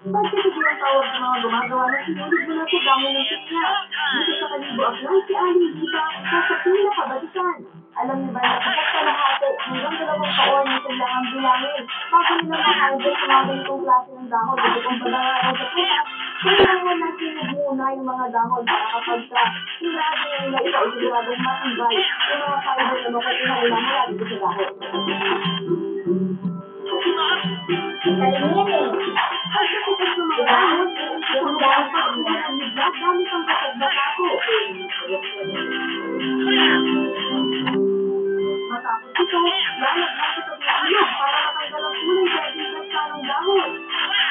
Pagkakita ang tawag sa mga gumagawa ng sinulid mula sa damo ng sikya. Dito sa Kalibo Aklan, si Ali Lita sa Pila Kabatikan. Alam niyo ba na kapag kalahati hanggang 2 taon na kailangan bilangin bago nila makaibig sa mga ganitong klase ng dahon dito kung pag-aaral sa putas. Kailangan na sinubuna yung mga dahon para kapag sa sinado nila ito ay siguradong matibay yung mga fiber na makukuha nila mula dito sa dahon. Pagkakita sa mga dahon, isang dahon pa ang nagmiglas gamit ang basag-basako. Matapos ito, lalagyan sa tabi-ilog para matanggal ang kulay sa ibiglas ng dahon.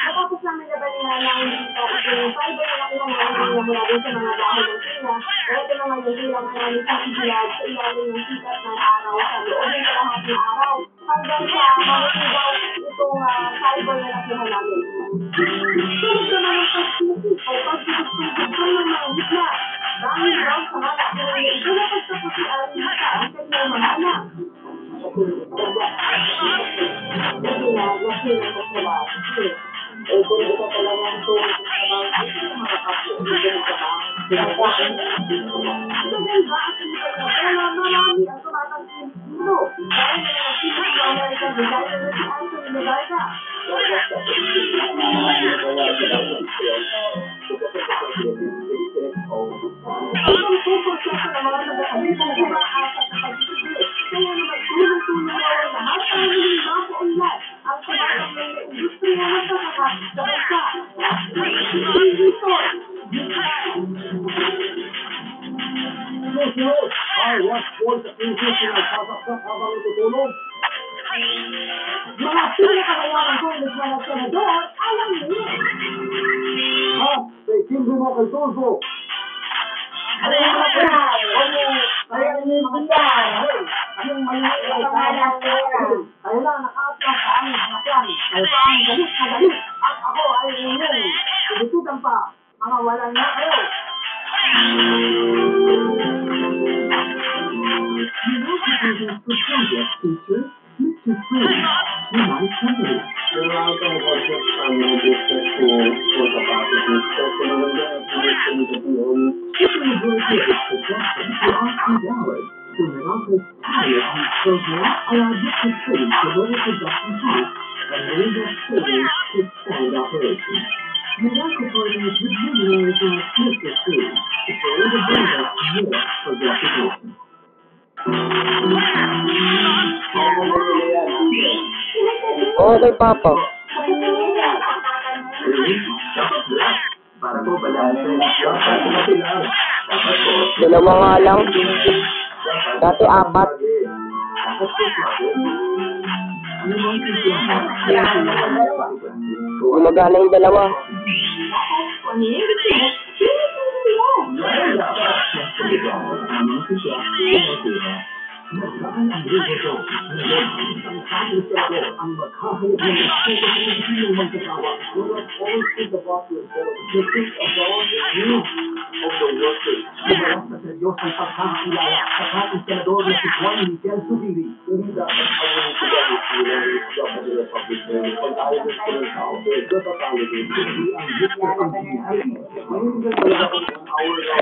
Matapos namin labanin na dito ito yung fiber na nakuha namin mula doon sa mga dahon ng sila. Ito na ngayon kailangan namin sa ibilad sa ilalim ng sikat ng araw sa loob ng lahat ng araw hanggang sa malutugaw itong fiber na nakuha namin. Tulad naman ang pagsusip o pagsusip-susip ng mga gitna. Dahil daw sa halak na rin ito na pagtapos si Arisa ang kanyang mga anak. Kung ito talagang tulad sa mga kapwa, Dahil ba ang sinipan na pala, marami ang tumatangkin dito. Dahil na nagsipat sa American designer na si Anthony Legarda. Ang focus siya sa mga nagkakabit na umaasa sa pag-isip. Kaya naman tulong-tulong na ang lahat ang huling mapuunlad ang tumatang ng industriya ng pagkakas sa bansa. Susunod ay watchboard sa isip na nagpasaksak habang natutulog. Mga pinakakayawang congressman at senador, alam niyo. At kay Kimby mo kay Tulfo. Alam mo na, Kaya nilibiyan. yung maliit ay kaya pera. Kaya na nakaatlas sa aming sasakyan. Kaya sa aming galit na galit. At ako ay inyong ibitutan pa. Mga walang na kayo. Kailangan ka mag-budget sa mga business ko sa packages. Kasi maganda ang business ko yun. Okay, Papa. Para po balansin. Dalawa nga lang. Dati 4. Gumagana yung dalawa. Ang maghahayag ng respeto sa hindi magkatawa. Do not always think about yourself. You think about the needs of the workers. Sumalas na seryosang pagkakilala sa ating senador na si Juan Miguel Zubiri. Hindi dapat awin sila ni Sila ni Dapat nila public service. Pag-ayaw ng sila sa office, dapat talo din. Hindi ang gitna ang hindi. Mayroon din talaga kung ang hour lang